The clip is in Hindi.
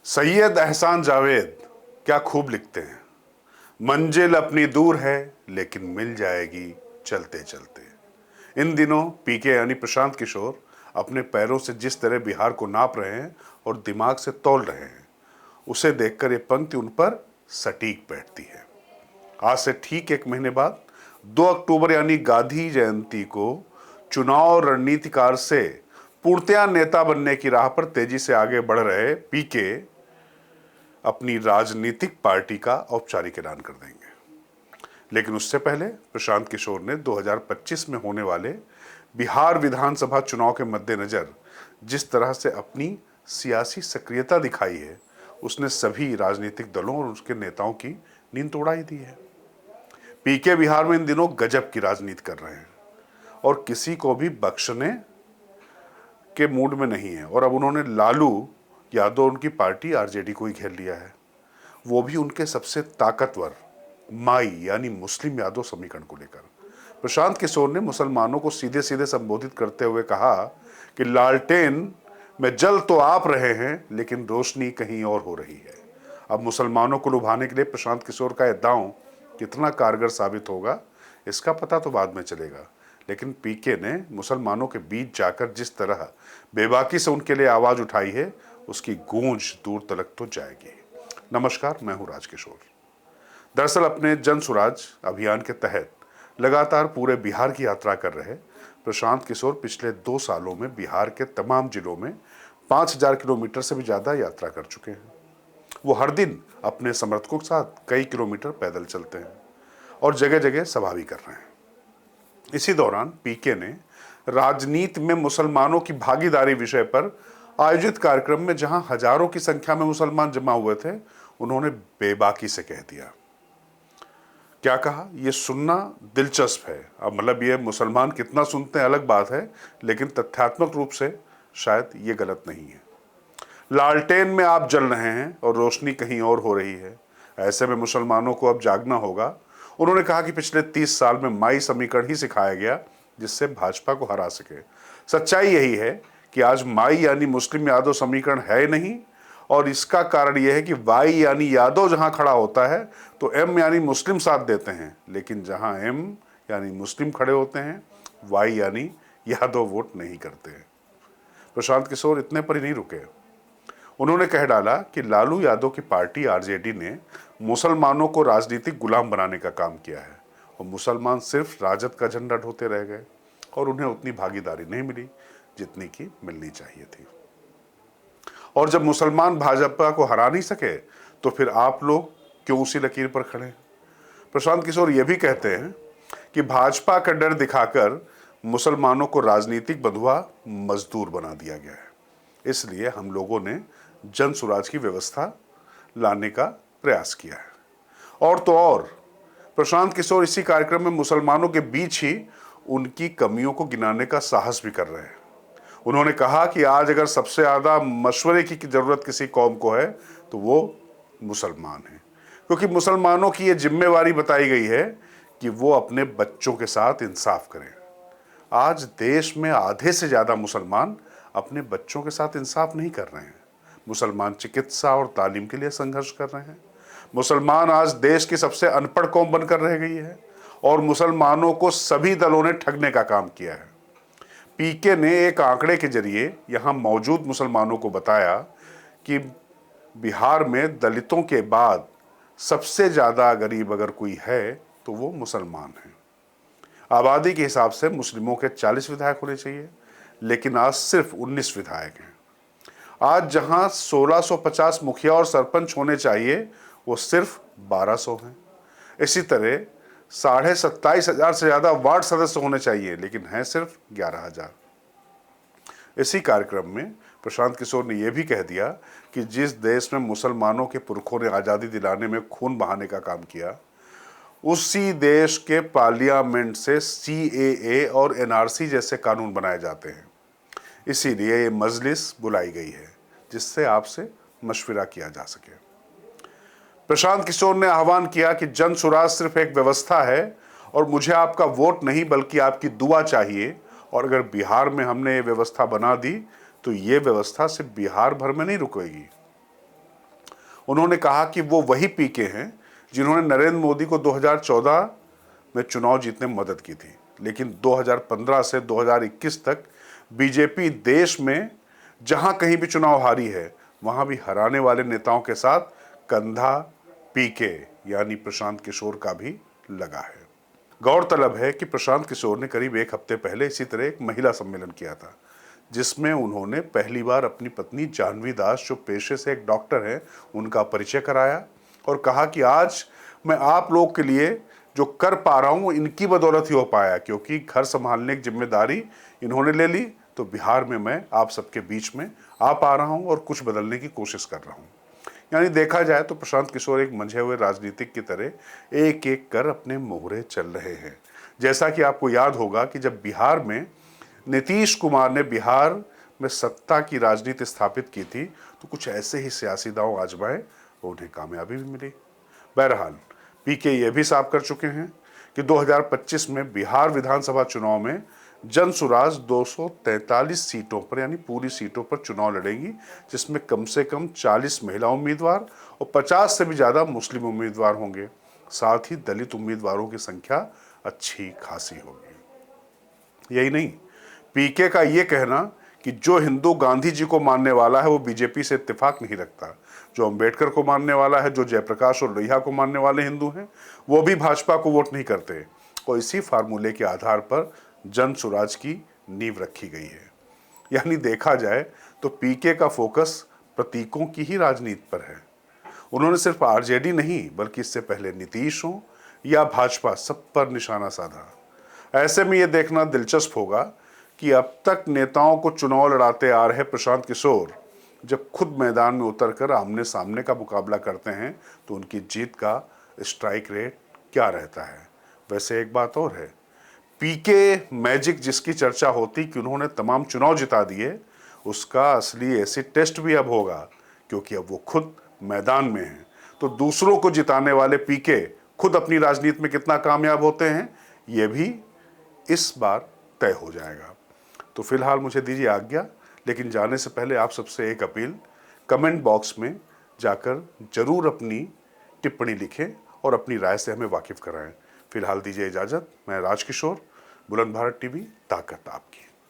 सैयद एहसान जावेद क्या खूब लिखते हैं। मंजिल अपनी दूर है लेकिन मिल जाएगी चलते चलते। इन दिनों पीके यानी प्रशांत किशोर अपने पैरों से जिस तरह बिहार को नाप रहे हैं और दिमाग से तौल रहे हैं, उसे देखकर ये पंक्ति उन पर सटीक बैठती है। आज से ठीक एक महीने बाद 2 अक्टूबर यानी गांधी जयंती को चुनाव रणनीतिकार से पूर्णतया नेता बनने की राह पर तेजी से आगे बढ़ रहे पीके अपनी राजनीतिक पार्टी का औपचारिक ऐलान कर देंगे। लेकिन उससे पहले प्रशांत किशोर ने 2025 में होने वाले बिहार विधानसभा चुनाव के मद्देनजर जिस तरह से अपनी सियासी सक्रियता दिखाई है, उसने सभी राजनीतिक दलों और उसके नेताओं की नींद तोड़ाई दी है। पीके बिहार में इन दिनों गजब की राजनीति कर रहे हैं और किसी को भी बख्शने के मूड में नहीं है। और अब उन्होंने लालू यादव उनकी पार्टी आरजेडी को ही घेर लिया है, वो भी उनके सबसे ताकतवर माई यानी मुस्लिम यादव समीकरण को लेकर। प्रशांत किशोर ने मुसलमानों को सीधे सीधे संबोधित करते हुए कहा कि लालटेन में जल तो आप रहे हैं लेकिन रोशनी कहीं और हो रही है। अब मुसलमानों को लुभाने के लिए प्रशांत किशोर का यह दांव कितना कारगर साबित होगा, इसका पता तो बाद में चलेगा। लेकिन पीके ने मुसलमानों के बीच जाकर जिस तरह बेबाकी से उनके लिए आवाज उठाई है, उसकी गूंज दूर तलक तो जाएगी। नमस्कार, मैं हूं राजकिशोर। दरअसल अपने जन सुराज अभियान के तहत लगातार पूरे बिहार की यात्रा कर रहे प्रशांत किशोर पिछले 2 सालों में बिहार के तमाम जिलों में 5000 किलोमीटर से भी ज्यादा यात्रा कर चुके हैं। वो हर दिन अपने समर्थकों के साथ कई किलोमीटर पैदल चलते हैं और जगह जगह सभा भी कर रहे हैं। इसी दौरान पीके ने राजनीति में मुसलमानों की भागीदारी विषय पर आयोजित कार्यक्रम में जहां हजारों की संख्या में मुसलमान जमा हुए थे, उन्होंने बेबाकी से कह दिया। क्या कहा, यह सुनना दिलचस्प है। अब मतलब ये मुसलमान कितना सुनते हैं अलग बात है, लेकिन तथ्यात्मक रूप से शायद ये गलत नहीं है। लालटेन में आप जल रहे हैं और रोशनी कहीं और हो रही है। ऐसे में मुसलमानों को अब जागना होगा। उन्होंने कहा कि पिछले 30 साल में माई समीकरण ही सिखाया गया जिससे भाजपा को हरा सके। सच्चाई यही है कि आज माई यानी मुस्लिम यादव समीकरण है नहीं, और इसका कारण यह है कि वाई यानी यादव जहां खड़ा होता है तो एम यानी मुस्लिम साथ देते हैं, लेकिन जहां एम यानी मुस्लिम खड़े होते हैं, वाई यानी यादव वोट नहीं करते हैं। प्रशांत किशोर इतने पर ही नहीं रुके। उन्होंने कह डाला कि लालू यादव की पार्टी आरजेडी ने मुसलमानों को राजनीतिक गुलाम बनाने का काम किया है और मुसलमान सिर्फ राजद का झंडा ढोते रह गए और उन्हें उतनी भागीदारी नहीं मिली जितनी की मिलनी चाहिए थी। और जब मुसलमान भाजपा को हरा नहीं सके तो फिर आप लोग क्यों उसी लकीर पर खड़े? प्रशांत किशोर ये भी कहते हैं कि भाजपा का डर दिखाकर मुसलमानों को राजनीतिक बंधुआ मजदूर बना दिया गया है, इसलिए हम लोगों ने जन सुराज की व्यवस्था लाने का प्रयास किया है। और तो और प्रशांत किशोर इसी कार्यक्रम में मुसलमानों के बीच ही उनकी कमियों को गिनाने का साहस भी कर रहे हैं। उन्होंने कहा कि आज अगर सबसे ज्यादा मशवरे की जरूरत किसी कौम को है तो वो मुसलमान हैं, क्योंकि मुसलमानों की ये जिम्मेवारी बताई गई है कि वो अपने बच्चों के साथ इंसाफ करें। आज देश में आधे से ज्यादा मुसलमान अपने बच्चों के साथ इंसाफ नहीं कर रहे हैं। मुसलमान चिकित्सा और तालीम के लिए संघर्ष कर रहे हैं। मुसलमान आज देश की सबसे अनपढ़ कौम बनकर रह गई है और मुसलमानों को सभी दलों ने ठगने का काम किया है। पीके ने एक आंकड़े के जरिए यहां मौजूद मुसलमानों को बताया कि बिहार में दलितों के बाद सबसे ज्यादा गरीब अगर कोई है तो वो मुसलमान हैं। आबादी के हिसाब से मुस्लिमों के 40 विधायक होने चाहिए, लेकिन आज सिर्फ 19 विधायक हैं। आज जहां 1650 मुखिया और सरपंच होने चाहिए वो सिर्फ 1200 हैं। इसी तरह 27,500 से ज्यादा वार्ड सदस्य होने चाहिए, लेकिन हैं सिर्फ 11,000। इसी कार्यक्रम में प्रशांत किशोर ने यह भी कह दिया कि जिस देश में मुसलमानों के पुरखों ने आजादी दिलाने में खून बहाने का काम किया, उसी देश के पार्लियामेंट से CAA और NRC जैसे कानून बनाए जाते हैं। इसीलिए ये मजलिस बुलाई गई है जिससे आपसे मशविरा किया जा सके। प्रशांत किशोर ने आह्वान किया कि जन सुराज सिर्फ एक व्यवस्था है और मुझे आपका वोट नहीं बल्कि आपकी दुआ चाहिए, और अगर बिहार में हमने ये व्यवस्था बना दी तो ये व्यवस्था सिर्फ बिहार भर में नहीं रुकेगी, उन्होंने कहा कि वो वही पीके हैं जिन्होंने नरेंद्र मोदी को 2014 में चुनाव जीतने में मदद की थी, लेकिन 2015 से 2021 तक बीजेपी देश में जहां कहीं भी चुनाव हारी है वहां भी हराने वाले नेताओं के साथ कंधा पीके यानी प्रशांत किशोर का भी लगा है। गौरतलब है कि प्रशांत किशोर ने करीब एक हफ्ते पहले इसी तरह एक महिला सम्मेलन किया था, जिसमें उन्होंने पहली बार अपनी पत्नी जाह्नवी दास, जो पेशे से एक डॉक्टर हैं, उनका परिचय कराया और कहा कि आज मैं आप लोग के लिए जो कर पा रहा हूं इनकी बदौलत ही हो पाया, क्योंकि घर संभालने की जिम्मेदारी इन्होंने ले ली तो बिहार में मैं आप सबके बीच में आ पा रहा हूं और कुछ बदलने की कोशिश कर रहा हूं। यानी देखा जाए तो प्रशांत किशोर एक मंझे हुए राजनीतिक की तरह एक एक कर अपने मोहरे चल रहे हैं। जैसा कि आपको याद होगा कि जब बिहार में नीतीश कुमार ने बिहार में सत्ता की राजनीति स्थापित की थी तो कुछ ऐसे ही सियासी दांव आजमाए और उन्हें कामयाबी भी मिली। बहरहाल पीके ये भी साफ कर चुके हैं कि 2025 में बिहार विधानसभा चुनाव में जनसुराज 243 सीटों पर यानी पूरी सीटों पर चुनाव लड़ेंगी, जिसमें कम से कम 40 महिला उम्मीदवार और 50 से भी ज़्यादा मुस्लिम उम्मीदवार होंगे। साथ ही दलित उम्मीदवारों की संख्या अच्छी खासी होगी। यही नहीं, पीके का ये कहना कि जो हिंदू गांधी जी को मानने वाला है वो बीजेपी से इत्तेफाक नहीं रखता, जो अंबेडकर को मानने वाला है, जो जयप्रकाश और लोहिया को मानने वाले हिंदू हैं, वो भी भाजपा को वोट नहीं करते। और इसी फार्मूले के आधार पर जन सुराज की नींव रखी गई है। यानी देखा जाए तो पीके का फोकस प्रतीकों की ही राजनीति पर है। उन्होंने सिर्फ आरजेडी नहीं बल्कि इससे पहले नीतीश हो या भाजपा, सब पर निशाना साधा। ऐसे में यह देखना दिलचस्प होगा कि अब तक नेताओं को चुनाव लड़ाते आ रहे प्रशांत किशोर जब खुद मैदान में उतरकर आमने सामने का मुकाबला करते हैं तो उनकी जीत का स्ट्राइक रेट क्या रहता है। वैसे एक बात और है, पीके मैजिक जिसकी चर्चा होती कि उन्होंने तमाम चुनाव जिता दिए, उसका असली एसिड टेस्ट भी अब होगा, क्योंकि अब वो खुद मैदान में हैं। तो दूसरों को जिताने वाले पीके खुद अपनी राजनीति में कितना कामयाब होते हैं ये भी इस बार तय हो जाएगा। तो फिलहाल मुझे दीजिए आज्ञा, लेकिन जाने से पहले आप सबसे एक अपील, कमेंट बॉक्स में जाकर जरूर अपनी टिप्पणी लिखें और अपनी राय से हमें वाकिफ कराएं। फिलहाल दीजिए इजाज़त। मैं राजकिशोर, बुलंद भारत टीवी, ताकत आपकी।